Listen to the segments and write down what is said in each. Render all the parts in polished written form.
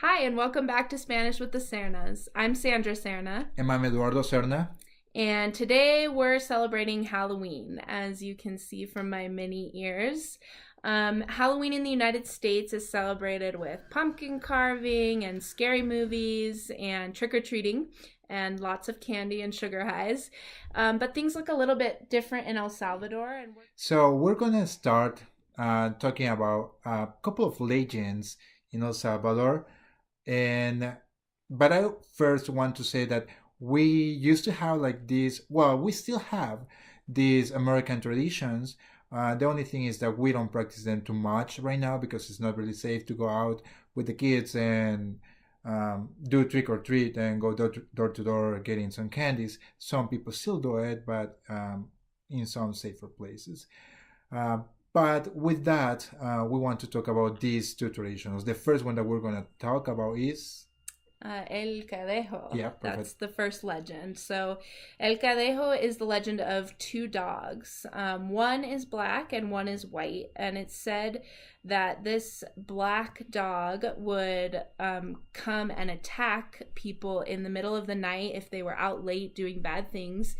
Hi, and welcome back to Spanish with the Sernas. I'm Sandra Serna, And I'm Eduardo Serna. and today we're celebrating Halloween, as you can see from my mini ears. Halloween in the United States is celebrated with pumpkin carving and scary movies and trick or treating and lots of candy and sugar highs. But things look a little bit different in El Salvador. So we're gonna start talking about a couple of legends in El Salvador, and but I first want to say that we used to have like these. Well, we still have these American traditions. The only thing is that we don't practice them too much right now because it's not really safe to go out with the kids and do trick or treat and go door to door getting some candies. Some people still do it, but in some safer places. Uh, but with that, we want to talk about these two traditions. The first one that we're going to talk about is. El Cadejo. Yeah, That's perfect. the first legend. So, El Cadejo is the legend of two dogs. One is black and one is white. And it's said that this black dog would come and attack people in the middle of the night if they were out late doing bad things.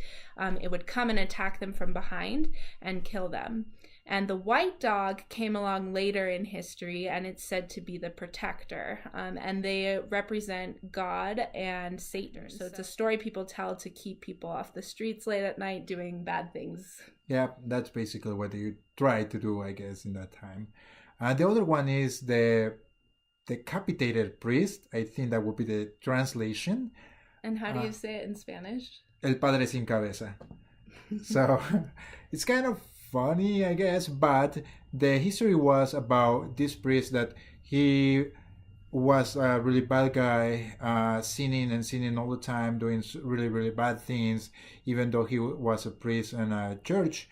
It would come and attack them from behind and kill them. And the white dog came along later in history, and it's said to be the protector. And they represent God and Satan. So it's a story people tell to keep people off the streets late at night doing bad things. Yeah, that's basically what you try to do, I guess, in that time. The other one is the decapitated priest. I think that would be the translation. And how do you say it in Spanish? El padre sin cabeza. So it's kind of funny, I guess, but the history was about this priest that he was a really bad guy, sinning and sinning all the time, doing really, really bad things, even though he was a priest in a church.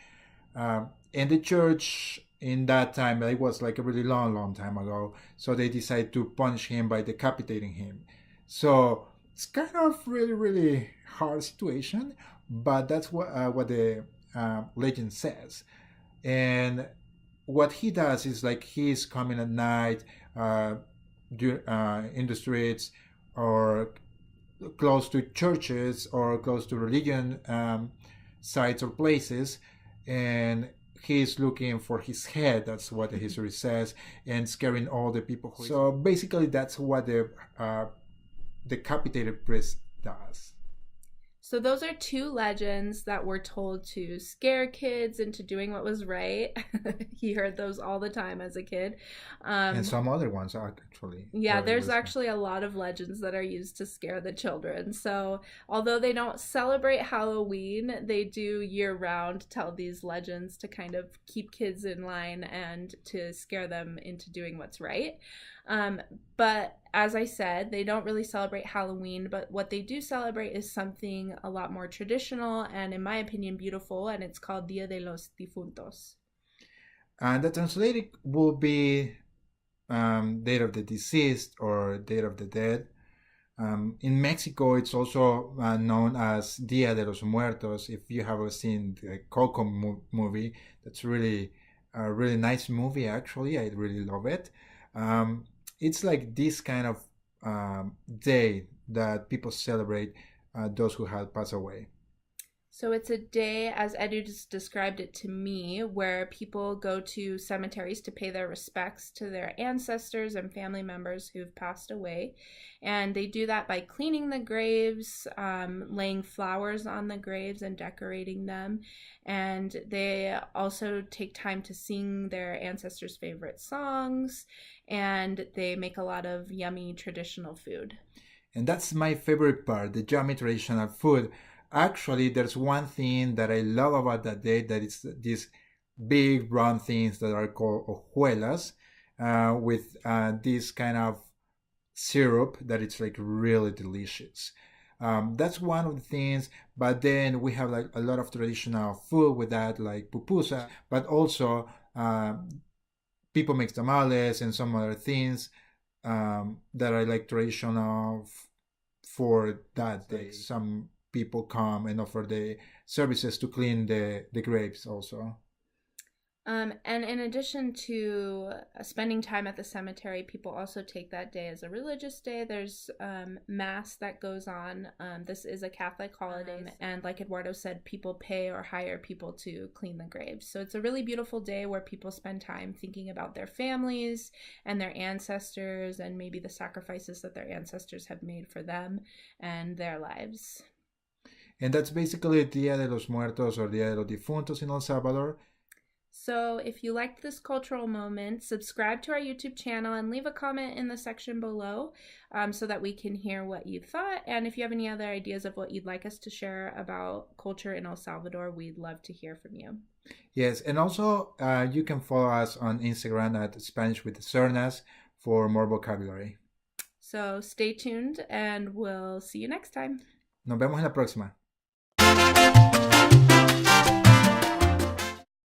And the church in that time, it was like a really long, long time ago, so they decided to punish him by decapitating him. So it's kind of really, really hard situation, but that's what the legend says. And what he does is like he's coming at night in the streets or close to churches or close to religion sites or places, and he's looking for his head. That's what the history says, and scaring all the people. So basically, that's what the decapitated priest does. So those are two legends that were told to scare kids into doing what was right. He heard those all the time as a kid. And some other ones actually. Yeah, there's actually a lot of legends that are used to scare the children. So, although they don't celebrate Halloween, they do year round tell these legends to kind of keep kids in line and to scare them into doing what's right. But as I said, they don't really celebrate Halloween, but what they do celebrate is something a lot more traditional and, in my opinion, beautiful, and it's called Dia de los Difuntos. And the translated will be Date of the Deceased or Date of the Dead. In Mexico, it's also known as Dia de los Muertos. If you have seen the Coco movie, that's really a really nice movie. Actually, I really love it. It's like this kind of day that people celebrate those who have passed away. So it's a day, as Edu just described it to me, where people go to cemeteries to pay their respects to their ancestors and family members who've passed away. And they do that by cleaning the graves, laying flowers on the graves and decorating them. And they also take time to sing their ancestors' favorite songs, and they make a lot of yummy traditional food. And that's my favorite part, the yummy traditional food. Actually, there's one thing that I love about that day, that it's these big round things that are called hojuelas, with this kind of syrup that it's like really delicious. That's one of the things, but then we have like a lot of traditional food with that, like pupusa, but also people make tamales and some other things that are like traditional for that day. Some people come and offer the services to clean the grapes also. And in addition to spending time at the cemetery, people also take that day as a religious day. There's mass that goes on. This is a Catholic holiday. And like Eduardo said, people pay or hire people to clean the graves. So it's a really beautiful day where people spend time thinking about their families and their ancestors and maybe the sacrifices that their ancestors have made for them and their lives. And that's basically Dia de los Muertos or Dia de los Difuntos in El Salvador. So if you liked this cultural moment, subscribe to our YouTube channel and leave a comment in the section below so that we can hear what you thought. And if you have any other ideas of what you'd like us to share about culture in El Salvador, we'd love to hear from you. Yes, and also you can follow us on Instagram at Spanish with Cernas for more vocabulary. So stay tuned and we'll see you next time. Nos vemos en la próxima.